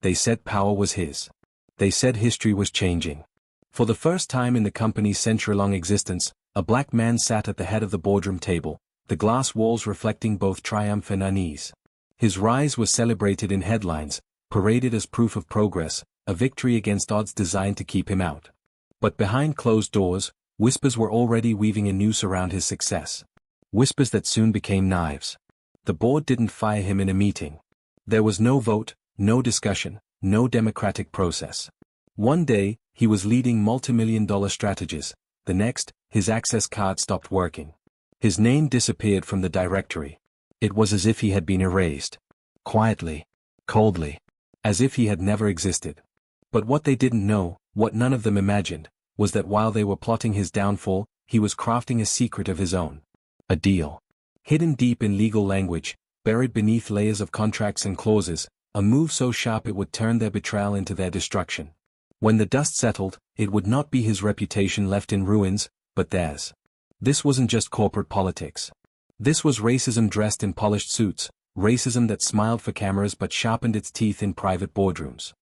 They said power was his. They said history was changing. For the first time in the company's century-long existence, a black man sat at the head of the boardroom table, the glass walls reflecting both triumph and unease. His rise was celebrated in headlines, paraded as proof of progress, a victory against odds designed to keep him out. But behind closed doors, whispers were already weaving a noose around his success. Whispers that soon became knives. The board didn't fire him in a meeting. There was no vote, no discussion, no democratic process. One day, he was leading multi-million-dollar strategies. The next, his access card stopped working. His name disappeared from the directory. It was as if he had been erased. Quietly. Coldly. As if he had never existed. But what they didn't know, what none of them imagined, was that while they were plotting his downfall, he was crafting a secret of his own. A deal. Hidden deep in legal language, buried beneath layers of contracts and clauses, a move so sharp it would turn their betrayal into their destruction. When the dust settled, it would not be his reputation left in ruins, but theirs. This wasn't just corporate politics. This was racism dressed in polished suits, racism that smiled for cameras but sharpened its teeth in private boardrooms.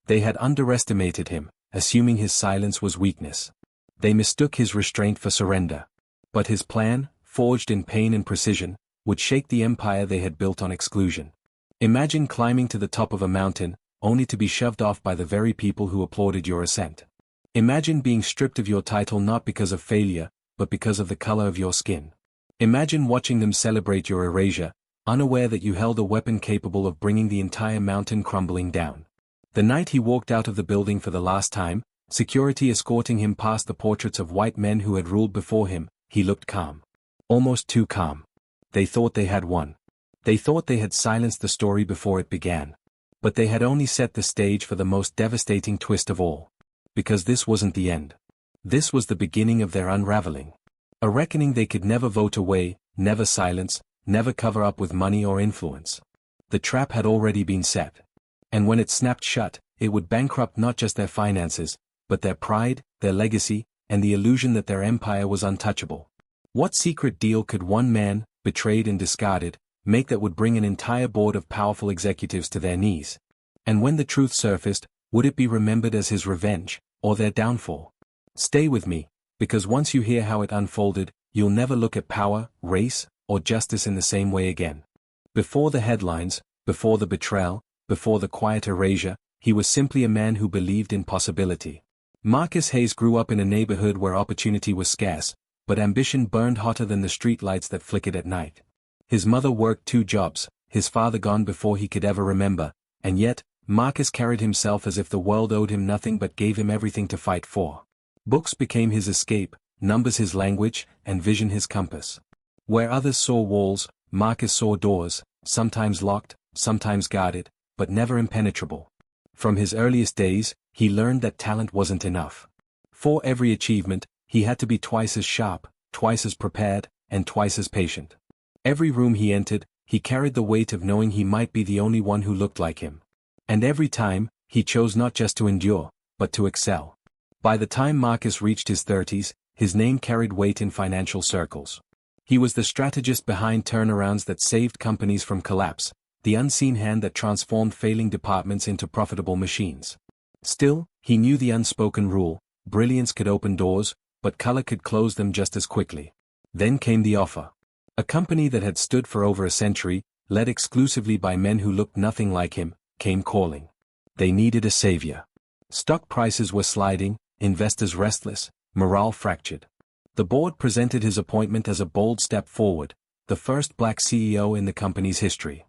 They had underestimated him, assuming his silence was weakness. They mistook his restraint for surrender. But his plan, forged in pain and precision, would shake the empire they had built on exclusion. Imagine climbing to the top of a mountain, only to be shoved off by the very people who applauded your ascent. Imagine being stripped of your title not because of failure, but because of the color of your skin. Imagine watching them celebrate your erasure, unaware that you held a weapon capable of bringing the entire mountain crumbling down. The night he walked out of the building for the last time, security escorting him past the portraits of white men who had ruled before him, he looked calm. Almost too calm. They thought they had won. They thought they had silenced the story before it began. But they had only set the stage for the most devastating twist of all. Because this wasn't the end. This was the beginning of their unraveling. A reckoning they could never vote away, never silence, never cover up with money or influence. The trap had already been set. And when it snapped shut, it would bankrupt not just their finances, but their pride, their legacy, and the illusion that their empire was untouchable. What secret deal could one man, betrayed and discarded, make that would bring an entire board of powerful executives to their knees? And when the truth surfaced, would it be remembered as his revenge, or their downfall? Stay with me, because once you hear how it unfolded, you'll never look at power, race, or justice in the same way again. Before the headlines, before the betrayal, before the quiet erasure, he was simply a man who believed in possibility. Marcus Hayes grew up in a neighborhood where opportunity was scarce, but ambition burned hotter than the streetlights that flickered at night. His mother worked 2 jobs, his father gone before he could ever remember, and yet, Marcus carried himself as if the world owed him nothing but gave him everything to fight for. Books became his escape, numbers his language, and vision his compass. Where others saw walls, Marcus saw doors, sometimes locked, sometimes guarded, but never impenetrable. From his earliest days, he learned that talent wasn't enough. For every achievement, he had to be twice as sharp, twice as prepared, and twice as patient. Every room he entered, he carried the weight of knowing he might be the only one who looked like him. And every time, he chose not just to endure, but to excel. By the time Marcus reached his 30s, his name carried weight in financial circles. He was the strategist behind turnarounds that saved companies from collapse, the unseen hand that transformed failing departments into profitable machines. Still, he knew the unspoken rule: brilliance could open doors, but color could close them just as quickly. Then came the offer. A company that had stood for over a century, led exclusively by men who looked nothing like him, came calling. They needed a savior. Stock prices were sliding, investors restless, morale fractured. The board presented his appointment as a bold step forward, the first black CEO in the company's history.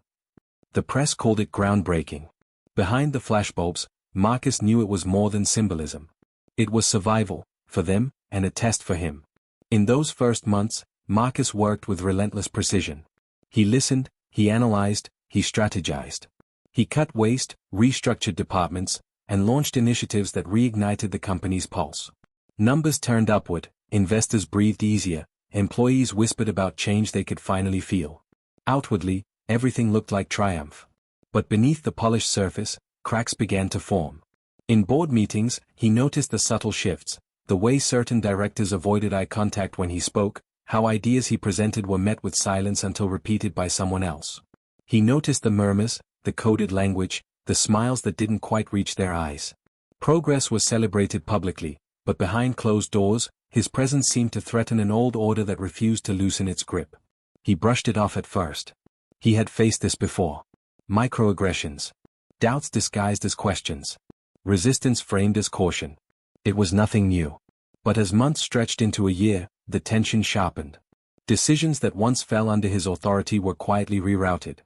The press called it groundbreaking. Behind the flashbulbs, Marcus knew it was more than symbolism. It was survival, for them, and a test for him. In those first months, Marcus worked with relentless precision. He listened, he analyzed, he strategized. He cut waste, restructured departments, and launched initiatives that reignited the company's pulse. Numbers turned upward, investors breathed easier, employees whispered about change they could finally feel. Outwardly, everything looked like triumph. But beneath the polished surface, cracks began to form. In board meetings, he noticed the subtle shifts, the way certain directors avoided eye contact when he spoke, how ideas he presented were met with silence until repeated by someone else. He noticed the murmurs, the coded language, the smiles that didn't quite reach their eyes. Progress was celebrated publicly, but behind closed doors, his presence seemed to threaten an old order that refused to loosen its grip. He brushed it off at first. He had faced this before. Microaggressions. Doubts disguised as questions. Resistance framed as caution. It was nothing new. But as months stretched into a year, the tension sharpened. Decisions that once fell under his authority were quietly rerouted.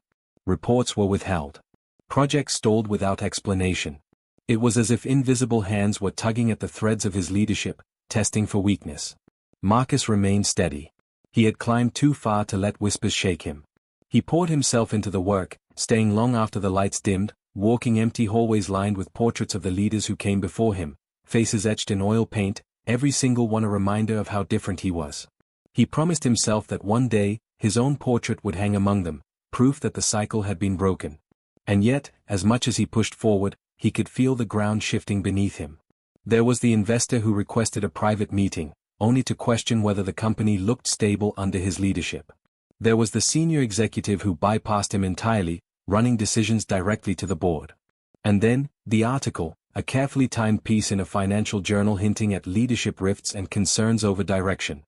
Reports were withheld. Projects stalled without explanation. It was as if invisible hands were tugging at the threads of his leadership, testing for weakness. Marcus remained steady. He had climbed too far to let whispers shake him. He poured himself into the work, staying long after the lights dimmed, walking empty hallways lined with portraits of the leaders who came before him, faces etched in oil paint, every single one a reminder of how different he was. He promised himself that one day, his own portrait would hang among them, proof that the cycle had been broken. And yet, as much as he pushed forward, he could feel the ground shifting beneath him. There was the investor who requested a private meeting, only to question whether the company looked stable under his leadership. There was the senior executive who bypassed him entirely, running decisions directly to the board. And then, the article, a carefully timed piece in a financial journal hinting at leadership rifts and concerns over direction.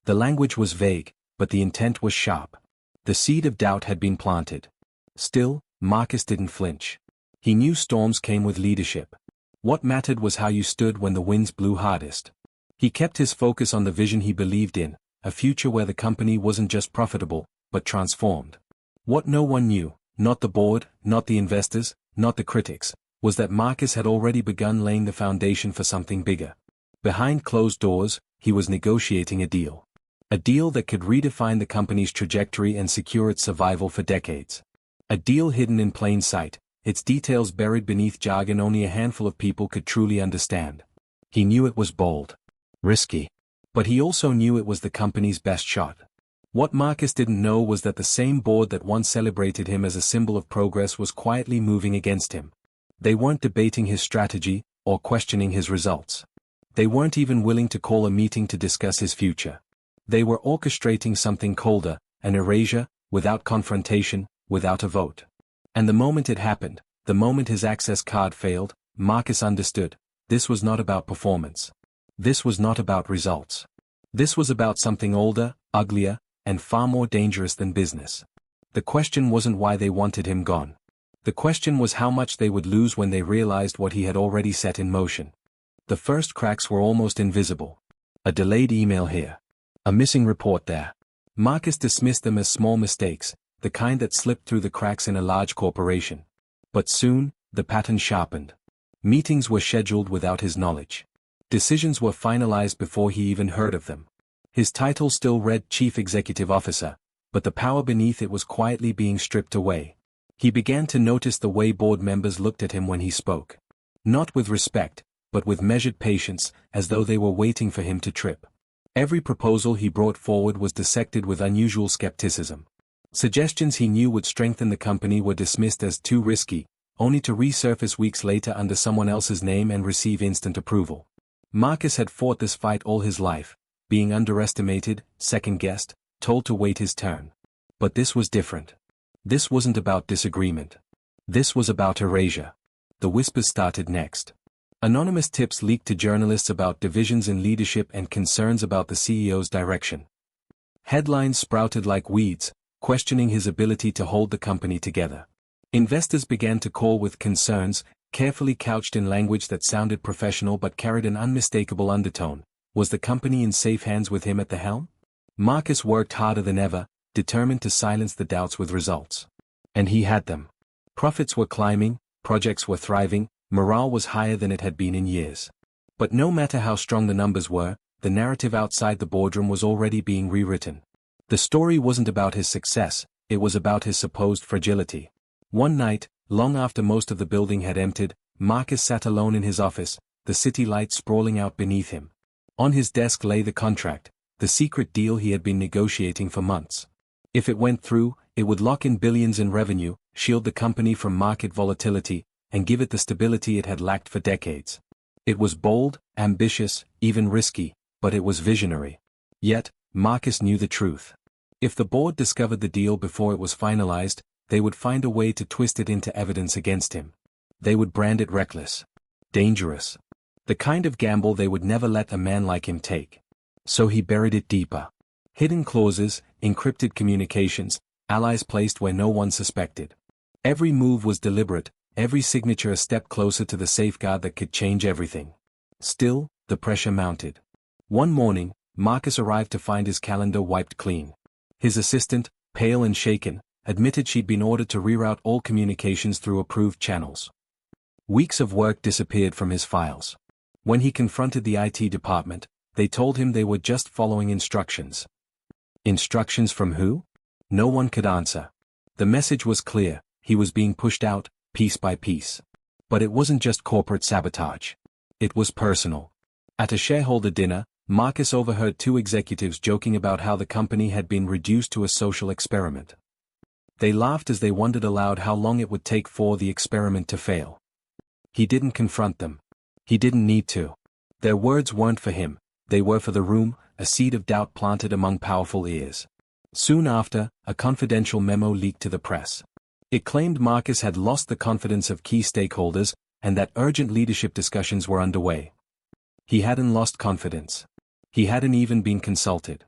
The language was vague, but the intent was sharp. The seed of doubt had been planted. Still, Marcus didn't flinch. He knew storms came with leadership. What mattered was how you stood when the winds blew hardest. He kept his focus on the vision he believed in, a future where the company wasn't just profitable, but transformed. What no one knew, not the board, not the investors, not the critics, was that Marcus had already begun laying the foundation for something bigger. Behind closed doors, he was negotiating a deal. A deal that could redefine the company's trajectory and secure its survival for decades. A deal hidden in plain sight, its details buried beneath jargon only a handful of people could truly understand. He knew it was bold. Risky. But he also knew it was the company's best shot. What Marcus didn't know was that the same board that once celebrated him as a symbol of progress was quietly moving against him. They weren't debating his strategy, or questioning his results. They weren't even willing to call a meeting to discuss his future. They were orchestrating something colder, an erasure, without confrontation, without a vote. And the moment it happened, the moment his access card failed, Marcus understood, this was not about performance. This was not about results. This was about something older, uglier, and far more dangerous than business. The question wasn't why they wanted him gone. The question was how much they would lose when they realized what he had already set in motion. The first cracks were almost invisible. A delayed email here. A missing report there. Marcus dismissed them as small mistakes, the kind that slipped through the cracks in a large corporation. But soon, the pattern sharpened. Meetings were scheduled without his knowledge. Decisions were finalized before he even heard of them. His title still read Chief Executive Officer, but the power beneath it was quietly being stripped away. He began to notice the way board members looked at him when he spoke. Not with respect, but with measured patience, as though they were waiting for him to trip. Every proposal he brought forward was dissected with unusual skepticism. Suggestions he knew would strengthen the company were dismissed as too risky, only to resurface weeks later under someone else's name and receive instant approval. Marcus had fought this fight all his life, being underestimated, second-guessed, told to wait his turn. But this was different. This wasn't about disagreement. This was about erasure. The whispers started next. Anonymous tips leaked to journalists about divisions in leadership and concerns about the CEO's direction. Headlines sprouted like weeds, questioning his ability to hold the company together. Investors began to call with concerns, carefully couched in language that sounded professional but carried an unmistakable undertone. Was the company in safe hands with him at the helm? Marcus worked harder than ever, determined to silence the doubts with results. And he had them. Profits were climbing, projects were thriving, morale was higher than it had been in years. But no matter how strong the numbers were, the narrative outside the boardroom was already being rewritten. The story wasn't about his success, it was about his supposed fragility. One night, long after most of the building had emptied, Marcus sat alone in his office, the city lights sprawling out beneath him. On his desk lay the contract, the secret deal he had been negotiating for months. If it went through, it would lock in billions in revenue, shield the company from market volatility, and give it the stability it had lacked for decades. It was bold, ambitious, even risky, but it was visionary. Yet, Marcus knew the truth. If the board discovered the deal before it was finalized, they would find a way to twist it into evidence against him. They would brand it reckless, dangerous, the kind of gamble they would never let a man like him take. So he buried it deeper. Hidden clauses, encrypted communications, allies placed where no one suspected. Every move was deliberate, every signature a step closer to the safeguard that could change everything. Still, the pressure mounted. One morning, Marcus arrived to find his calendar wiped clean. His assistant, pale and shaken, admitted she'd been ordered to reroute all communications through approved channels. Weeks of work disappeared from his files. When he confronted the IT department, they told him they were just following instructions. Instructions from who? No one could answer. The message was clear, he was being pushed out, piece by piece. But it wasn't just corporate sabotage. It was personal. At a shareholder dinner, Marcus overheard two executives joking about how the company had been reduced to a social experiment. They laughed as they wondered aloud how long it would take for the experiment to fail. He didn't confront them. He didn't need to. Their words weren't for him, they were for the room, a seed of doubt planted among powerful ears. Soon after, a confidential memo leaked to the press. It claimed Marcus had lost the confidence of key stakeholders, and that urgent leadership discussions were underway. He hadn't lost confidence. He hadn't even been consulted.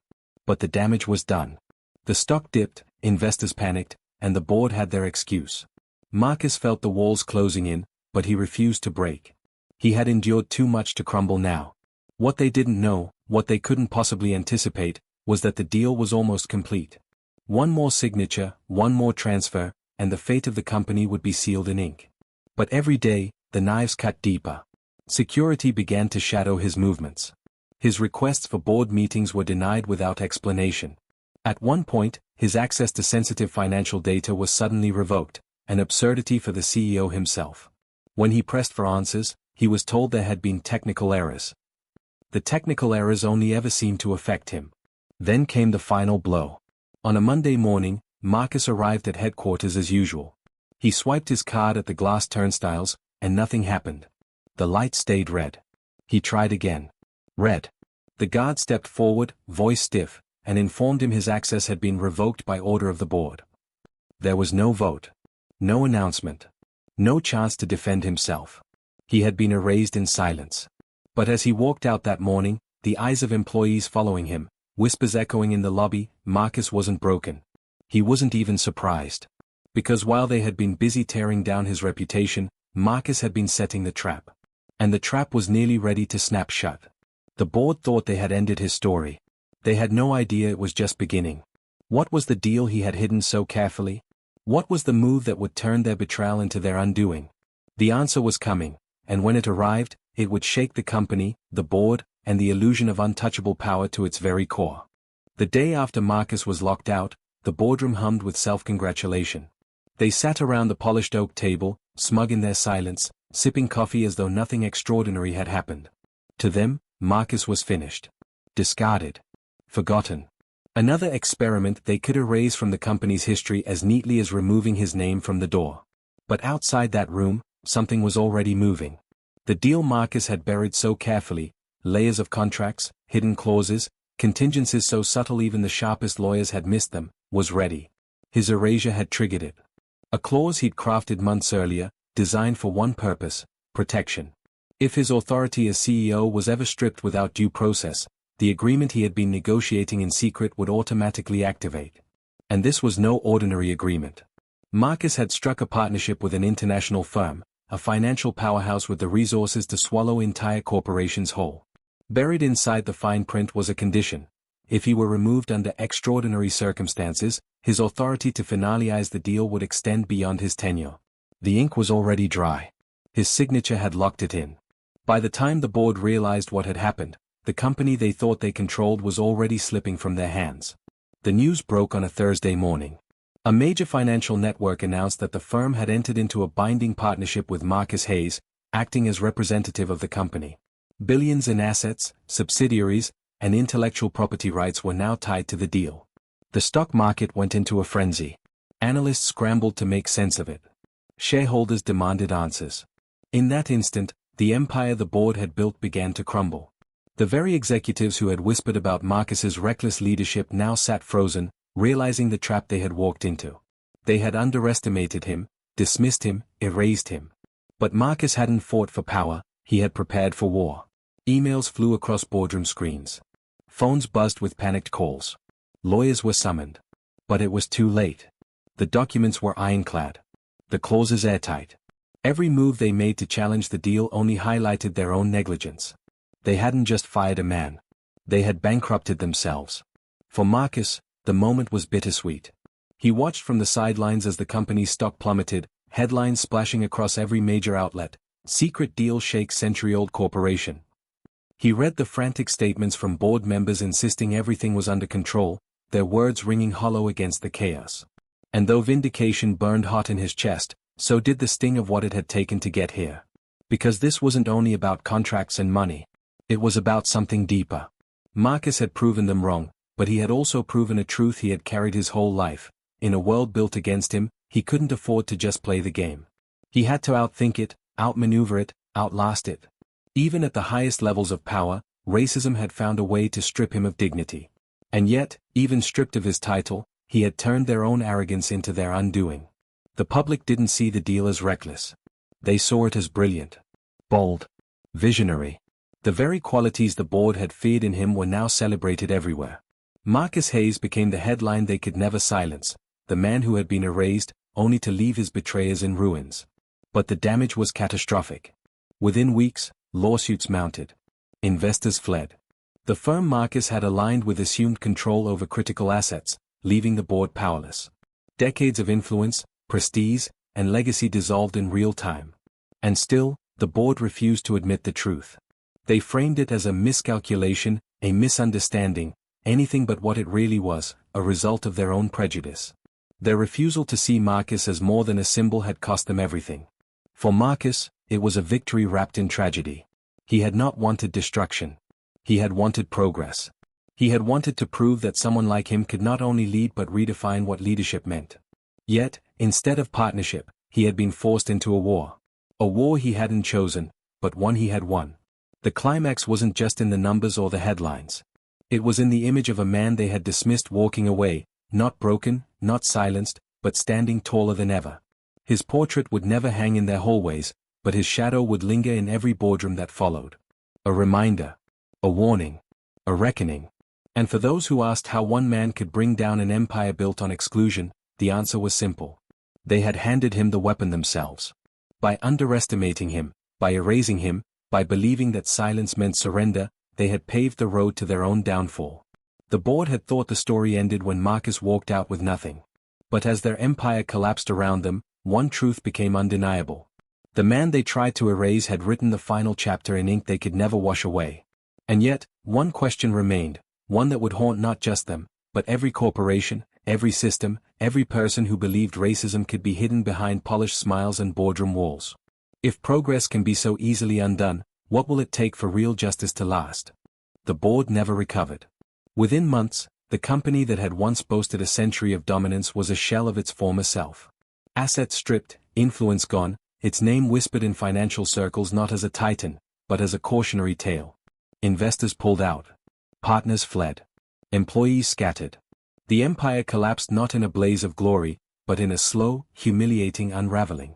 But the damage was done. The stock dipped, investors panicked, and the board had their excuse. Marcus felt the walls closing in, but he refused to break. He had endured too much to crumble now. What they didn't know, what they couldn't possibly anticipate, was that the deal was almost complete. One more signature, one more transfer, and the fate of the company would be sealed in ink. But every day, the knives cut deeper. Security began to shadow his movements. His requests for board meetings were denied without explanation. At one point, his access to sensitive financial data was suddenly revoked, an absurdity for the CEO himself. When he pressed for answers, he was told there had been technical errors. The technical errors only ever seemed to affect him. Then came the final blow. On a Monday morning, Marcus arrived at headquarters as usual. He swiped his card at the glass turnstiles, and nothing happened. The light stayed red. He tried again. Red. The guard stepped forward, voice stiff, and informed him his access had been revoked by order of the board. There was no vote. No announcement. No chance to defend himself. He had been erased in silence. But as he walked out that morning, the eyes of employees following him, whispers echoing in the lobby, Marcus wasn't broken. He wasn't even surprised. Because while they had been busy tearing down his reputation, Marcus had been setting the trap. And the trap was nearly ready to snap shut. The board thought they had ended his story. They had no idea it was just beginning. What was the deal he had hidden so carefully? What was the move that would turn their betrayal into their undoing? The answer was coming, and when it arrived, it would shake the company, the board, and the illusion of untouchable power to its very core. The day after Marcus was locked out, the boardroom hummed with self-congratulation. They sat around the polished oak table, smug in their silence, sipping coffee as though nothing extraordinary had happened. To them, Marcus was finished. Discarded. Forgotten. Another experiment they could erase from the company's history as neatly as removing his name from the door. But outside that room, something was already moving. The deal Marcus had buried so carefully, layers of contracts, hidden clauses, contingencies so subtle even the sharpest lawyers had missed them, was ready. His erasure had triggered it. A clause he'd crafted months earlier, designed for one purpose, protection. If his authority as CEO was ever stripped without due process, the agreement he had been negotiating in secret would automatically activate. And this was no ordinary agreement. Marcus had struck a partnership with an international firm, a financial powerhouse with the resources to swallow entire corporations whole. Buried inside the fine print was a condition. If he were removed under extraordinary circumstances, his authority to finalize the deal would extend beyond his tenure. The ink was already dry. His signature had locked it in. By the time the board realized what had happened, the company they thought they controlled was already slipping from their hands. The news broke on a Thursday morning. A major financial network announced that the firm had entered into a binding partnership with Marcus Hayes, acting as representative of the company. Billions in assets, subsidiaries, and intellectual property rights were now tied to the deal. The stock market went into a frenzy. Analysts scrambled to make sense of it. Shareholders demanded answers. In that instant, the empire the board had built began to crumble. The very executives who had whispered about Marcus's reckless leadership now sat frozen, realizing the trap they had walked into. They had underestimated him, dismissed him, erased him. But Marcus hadn't fought for power, he had prepared for war. Emails flew across boardroom screens. Phones buzzed with panicked calls. Lawyers were summoned. But it was too late. The documents were ironclad. The clauses airtight. Every move they made to challenge the deal only highlighted their own negligence. They hadn't just fired a man. They had bankrupted themselves. For Marcus, the moment was bittersweet. He watched from the sidelines as the company's stock plummeted, headlines splashing across every major outlet, secret deal shakes century-old corporation. He read the frantic statements from board members insisting everything was under control, their words ringing hollow against the chaos. And though vindication burned hot in his chest, so did the sting of what it had taken to get here. Because this wasn't only about contracts and money. It was about something deeper. Marcus had proven them wrong, but he had also proven a truth he had carried his whole life. In a world built against him, he couldn't afford to just play the game. He had to outthink it, outmaneuver it, outlast it. Even at the highest levels of power, racism had found a way to strip him of dignity. And yet, even stripped of his title, he had turned their own arrogance into their undoing. The public didn't see the deal as reckless. They saw it as brilliant. Bold. Visionary. The very qualities the board had feared in him were now celebrated everywhere. Marcus Hayes became the headline they could never silence, the man who had been erased, only to leave his betrayers in ruins. But the damage was catastrophic. Within weeks, lawsuits mounted. Investors fled. The firm Marcus had aligned with assumed control over critical assets, leaving the board powerless. Decades of influence, prestige, and legacy dissolved in real time. And still, the board refused to admit the truth. They framed it as a miscalculation, a misunderstanding, anything but what it really was, a result of their own prejudice. Their refusal to see Marcus as more than a symbol had cost them everything. For Marcus, it was a victory wrapped in tragedy. He had not wanted destruction. He had wanted progress. He had wanted to prove that someone like him could not only lead but redefine what leadership meant. Yet, instead of partnership, he had been forced into a war. A war he hadn't chosen, but one he had won. The climax wasn't just in the numbers or the headlines. It was in the image of a man they had dismissed walking away, not broken, not silenced, but standing taller than ever. His portrait would never hang in their hallways, but his shadow would linger in every boardroom that followed. A reminder. A warning. A reckoning. And for those who asked how one man could bring down an empire built on exclusion, the answer was simple. They had handed him the weapon themselves. By underestimating him, by erasing him, by believing that silence meant surrender, they had paved the road to their own downfall. The board had thought the story ended when Marcus walked out with nothing. But as their empire collapsed around them, one truth became undeniable. The man they tried to erase had written the final chapter in ink they could never wash away. And yet, one question remained, one that would haunt not just them, but every corporation, every system, every person who believed racism could be hidden behind polished smiles and boardroom walls. If progress can be so easily undone, what will it take for real justice to last? The board never recovered. Within months, the company that had once boasted a century of dominance was a shell of its former self. Assets stripped, influence gone, its name whispered in financial circles not as a titan, but as a cautionary tale. Investors pulled out. Partners fled. Employees scattered. The empire collapsed not in a blaze of glory, but in a slow, humiliating unraveling.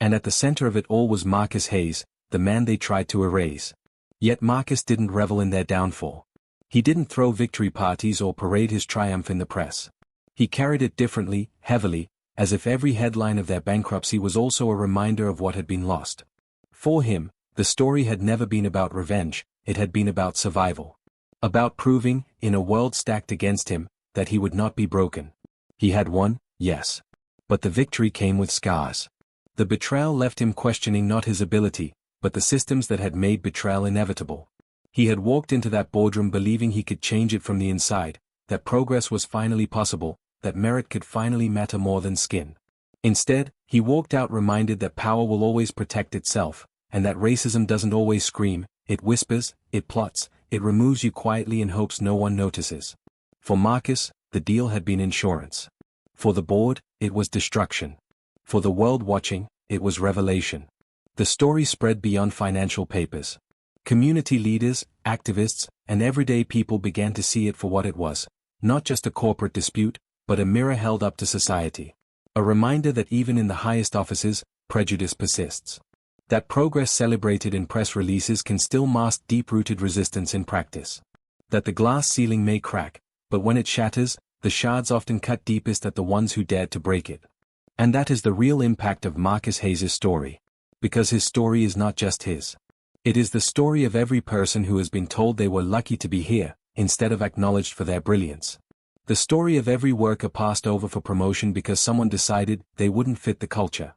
And at the center of it all was Marcus Hayes, the man they tried to erase. Yet Marcus didn't revel in their downfall. He didn't throw victory parties or parade his triumph in the press. He carried it differently, heavily, as if every headline of their bankruptcy was also a reminder of what had been lost. For him, the story had never been about revenge, it had been about survival. About proving, in a world stacked against him, that he would not be broken. He had won, yes. But the victory came with scars. The betrayal left him questioning not his ability, but the systems that had made betrayal inevitable. He had walked into that boardroom believing he could change it from the inside, that progress was finally possible, that merit could finally matter more than skin. Instead, he walked out reminded that power will always protect itself, and that racism doesn't always scream, it whispers, it plots, it removes you quietly in hopes no one notices. For Marcus, the deal had been insurance. For the board, it was destruction. For the world watching, it was revelation. The story spread beyond financial papers. Community leaders, activists, and everyday people began to see it for what it was, not just a corporate dispute, but a mirror held up to society. A reminder that even in the highest offices, prejudice persists. That progress celebrated in press releases can still mask deep-rooted resistance in practice. That the glass ceiling may crack, but when it shatters, the shards often cut deepest at the ones who dared to break it. And that is the real impact of Marcus Hayes' story. Because his story is not just his. It is the story of every person who has been told they were lucky to be here, instead of acknowledged for their brilliance. The story of every worker passed over for promotion because someone decided they wouldn't fit the culture.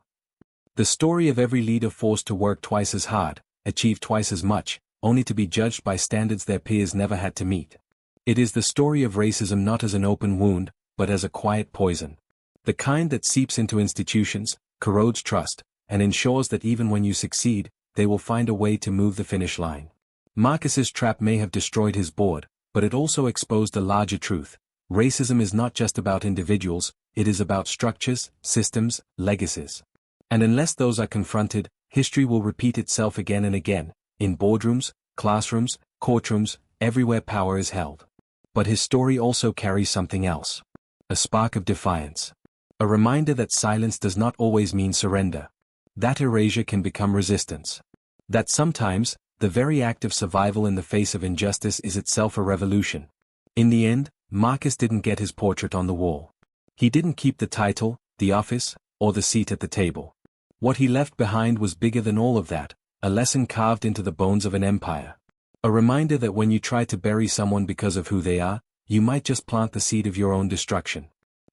The story of every leader forced to work twice as hard, achieve twice as much, only to be judged by standards their peers never had to meet. It is the story of racism not as an open wound, but as a quiet poison. The kind that seeps into institutions, corrodes trust, and ensures that even when you succeed, they will find a way to move the finish line. Marcus's trap may have destroyed his board, but it also exposed a larger truth. Racism is not just about individuals, it is about structures, systems, legacies. And unless those are confronted, history will repeat itself again and again, in boardrooms, classrooms, courtrooms, everywhere power is held. But his story also carries something else. A spark of defiance. A reminder that silence does not always mean surrender. That erasure can become resistance. That sometimes, the very act of survival in the face of injustice is itself a revolution. In the end, Marcus didn't get his portrait on the wall. He didn't keep the title, the office, or the seat at the table. What he left behind was bigger than all of that, a lesson carved into the bones of an empire. A reminder that when you try to bury someone because of who they are, you might just plant the seed of your own destruction.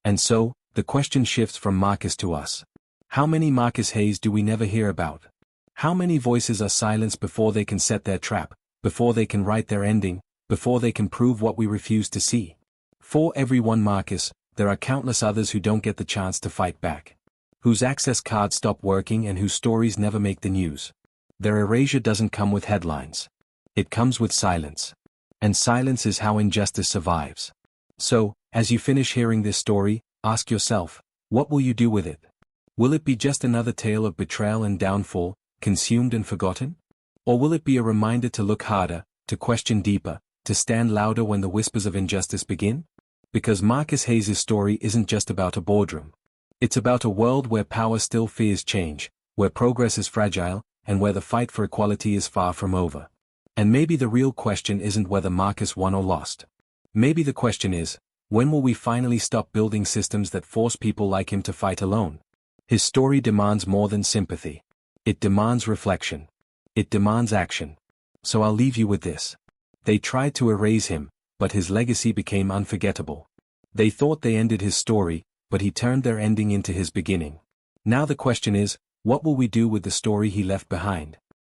And so, the question shifts from Marcus to us. How many Marcus Hayes do we never hear about? How many voices are silenced before they can set their trap, before they can write their ending, before they can prove what we refuse to see? For every one Marcus, there are countless others who don't get the chance to fight back. Whose access cards stop working and whose stories never make the news. Their erasure doesn't come with headlines. It comes with silence. And silence is how injustice survives. So, as you finish hearing this story, ask yourself, what will you do with it? Will it be just another tale of betrayal and downfall, consumed and forgotten? Or will it be a reminder to look harder, to question deeper, to stand louder when the whispers of injustice begin? Because Marcus Hayes' story isn't just about a boardroom. It's about a world where power still fears change, where progress is fragile, and where the fight for equality is far from over. And maybe the real question isn't whether Marcus won or lost. Maybe the question is, when will we finally stop building systems that force people like him to fight alone? His story demands more than sympathy. It demands reflection. It demands action. So I'll leave you with this. They tried to erase him, but his legacy became unforgettable. They thought they ended his story, but he turned their ending into his beginning. Now the question is, what will we do with the story he left behind?